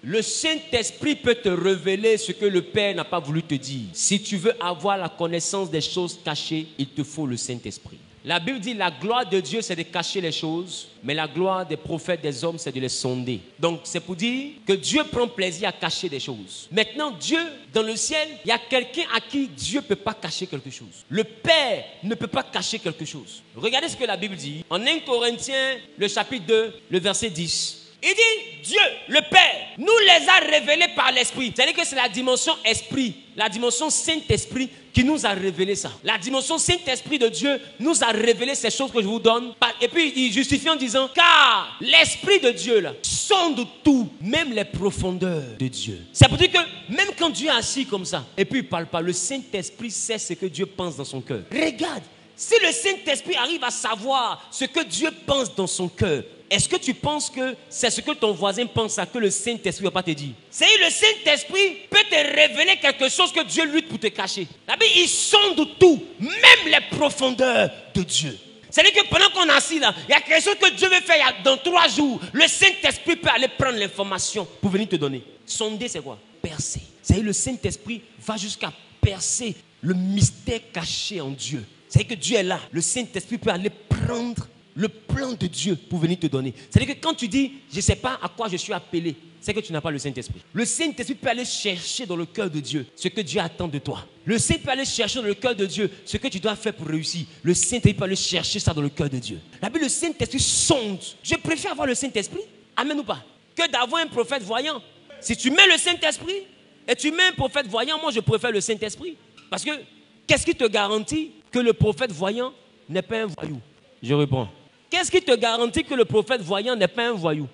Le Saint-Esprit peut te révéler ce que le Père n'a pas voulu te dire. Si tu veux avoir la connaissance des choses cachées, il te faut le Saint-Esprit. La Bible dit la gloire de Dieu, c'est de cacher les choses, mais la gloire des prophètes, des hommes, c'est de les sonder. Donc, c'est pour dire que Dieu prend plaisir à cacher des choses. Maintenant, Dieu, dans le ciel, il y a quelqu'un à qui Dieu ne peut pas cacher quelque chose. Le Père ne peut pas cacher quelque chose. Regardez ce que la Bible dit. En 1 Corinthiens, le chapitre 2, le verset 10. Il dit, Dieu, le Père, nous les a révélés par l'Esprit. C'est-à-dire que c'est la dimension Esprit, la dimension Saint-Esprit qui nous a révélé ça. La dimension Saint-Esprit de Dieu nous a révélé ces choses que je vous donne. Et puis il justifie en disant, car l'Esprit de Dieu là, sonde tout, même les profondeurs de Dieu. C'est pour dire que même quand Dieu est assis comme ça, et puis il ne parle pas, le Saint-Esprit sait ce que Dieu pense dans son cœur. Regarde, si le Saint-Esprit arrive à savoir ce que Dieu pense dans son cœur, est-ce que tu penses que c'est ce que ton voisin pense à que le Saint-Esprit ne va pas te dire? C'est le Saint-Esprit peut te révéler quelque chose que Dieu lutte pour te cacher. La Bible, il sonde tout, même les profondeurs de Dieu. C'est-à-dire que pendant qu'on est assis là, il y a quelque chose que Dieu veut faire dans 3 jours. Le Saint-Esprit peut aller prendre l'information pour venir te donner. Sonder, c'est quoi? Percer. C'est-à-dire le Saint-Esprit va jusqu'à percer le mystère caché en Dieu. C'est-à-dire que Dieu est là. Le Saint-Esprit peut aller prendre le plan de Dieu pour venir te donner. C'est-à-dire que quand tu dis, je ne sais pas à quoi je suis appelé, c'est que tu n'as pas le Saint-Esprit. Le Saint-Esprit peut aller chercher dans le cœur de Dieu ce que Dieu attend de toi. Le Saint-Esprit peut aller chercher dans le cœur de Dieu ce que tu dois faire pour réussir. Le Saint-Esprit peut aller chercher ça dans le cœur de Dieu. La Bible, le Saint-Esprit sonde. Je préfère avoir le Saint-Esprit, amen ou pas, que d'avoir un prophète voyant. Si tu mets le Saint-Esprit et tu mets un prophète voyant, moi je préfère le Saint-Esprit. Parce que, qu'est-ce qui te garantit que le prophète voyant n'est pas un voyou? Je réponds. Qu'est-ce qui te garantit que le prophète voyant n'est pas un voyou?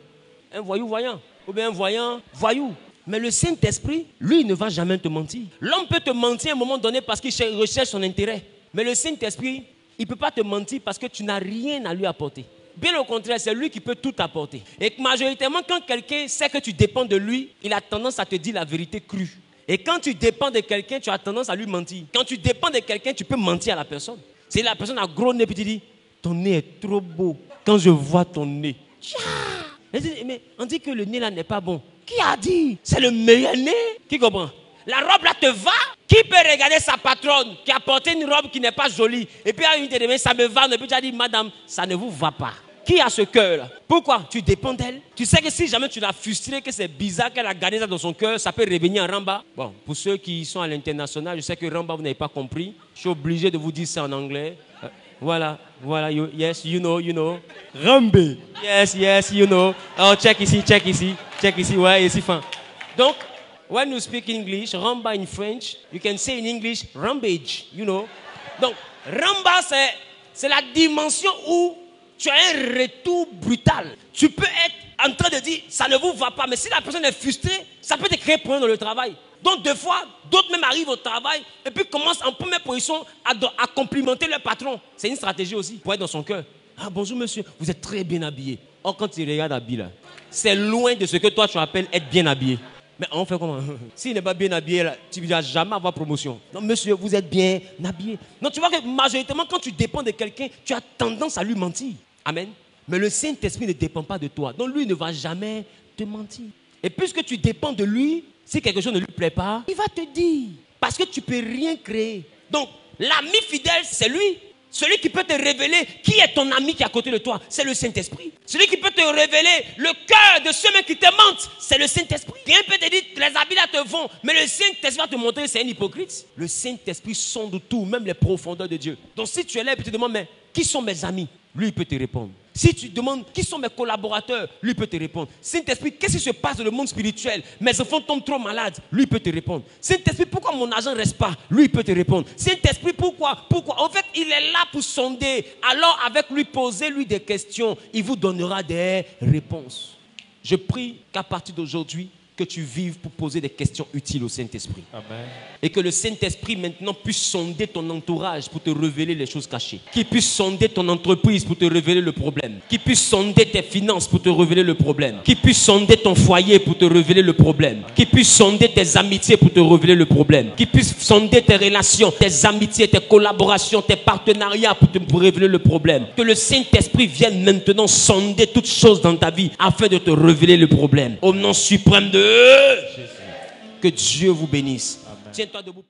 Un voyou voyant. Ou bien un voyant voyou. Mais le Saint-Esprit, lui, il ne va jamais te mentir. L'homme peut te mentir à un moment donné parce qu'il recherche son intérêt. Mais le Saint-Esprit, il ne peut pas te mentir parce que tu n'as rien à lui apporter. Bien au contraire, c'est lui qui peut tout apporter. Et majoritairement, quand quelqu'un sait que tu dépends de lui, il a tendance à te dire la vérité crue. Et quand tu dépends de quelqu'un, tu as tendance à lui mentir. Quand tu dépends de quelqu'un, tu peux mentir à la personne. C'est la personne a gros nez et tu dis, ton nez est trop beau. Quand je vois ton nez. Mais on dit que le nez là n'est pas bon. Qui a dit? C'est le meilleur nez. Qui comprend? La robe là te va? Qui peut regarder sa patronne qui a porté une robe qui n'est pas jolie et puis à une de ça me va, et puis tu as dit, madame, ça ne vous va pas. Qui a ce cœur là? Pourquoi? Tu dépends d'elle. Tu sais que si jamais tu l'as frustré, que c'est bizarre qu'elle a gardé ça dans son cœur, ça peut revenir en Ramba. Bon, pour ceux qui sont à l'international, je sais que Ramba vous n'avez pas compris. Je suis obligé de vous dire ça en anglais. Voilà, yes, you know. Rambe. Yes, you know. Oh, check ici, ouais, ici, fin. Donc, when you speak English, Ramba in French, you can say in English, Rambage, you know. Donc, Ramba, c'est la dimension où tu as un retour brutal. Tu peux être en train de dire, ça ne vous va pas, mais si la personne est frustrée, ça peut te créer problème dans le travail. Donc, des fois, d'autres même arrivent au travail et puis commencent en première position à complimenter leur patron. C'est une stratégie aussi pour être dans son cœur. Ah, bonjour monsieur, vous êtes très bien habillé. Or, quand tu regardes habillé là, c'est loin de ce que toi tu appelles être bien habillé. Mais on fait comment? S'il n'est pas bien habillé, là, tu ne vas jamais avoir promotion. Non, monsieur, vous êtes bien habillé. Non, tu vois que majoritairement, quand tu dépends de quelqu'un, tu as tendance à lui mentir. Amen. Mais le Saint-Esprit ne dépend pas de toi. Donc, lui ne va jamais te mentir. Et puisque tu dépends de lui, si quelque chose ne lui plaît pas, il va te dire. Parce que tu ne peux rien créer. Donc, l'ami fidèle, c'est lui. Celui qui peut te révéler qui est ton ami qui est à côté de toi, c'est le Saint-Esprit. Celui qui peut te révéler le cœur de ceux qui te mentent, c'est le Saint-Esprit. Quelqu'un peut te dire, les habits là te vont, mais le Saint-Esprit va te montrer que c'est un hypocrite. Le Saint-Esprit sonde tout, même les profondeurs de Dieu. Donc si tu es là et tu te demandes, mais qui sont mes amis? Lui, il peut te répondre. Si tu demandes qui sont mes collaborateurs, lui peut te répondre. Saint-Esprit, qu'est-ce qui se passe dans le monde spirituel? Mes enfants tombent trop malades, lui peut te répondre. Saint-Esprit, pourquoi mon argent ne reste pas? Lui peut te répondre. Saint-Esprit, pourquoi? En fait, il est là pour sonder. Alors, avec lui, posez-lui des questions. Il vous donnera des réponses. Je prie qu'à partir d'aujourd'hui, que tu vives pour poser des questions utiles au Saint-Esprit. Amen. Et que le Saint-Esprit maintenant puisse sonder ton entourage pour te révéler les choses cachées. Qu'il puisse sonder ton entreprise pour te révéler le problème. Qu'il puisse sonder tes finances pour te révéler le problème. Qu'il puisse sonder ton foyer pour te révéler le problème. Qu'il puisse sonder tes amitiés pour te révéler le problème. Qu'il puisse sonder tes relations, tes amitiés, tes collaborations, tes partenariats pour te révéler le problème. Que le Saint-Esprit vienne maintenant sonder toutes choses dans ta vie afin de te révéler le problème. Au nom suprême de de Jésus. Que Dieu vous bénisse. Tiens-toi debout.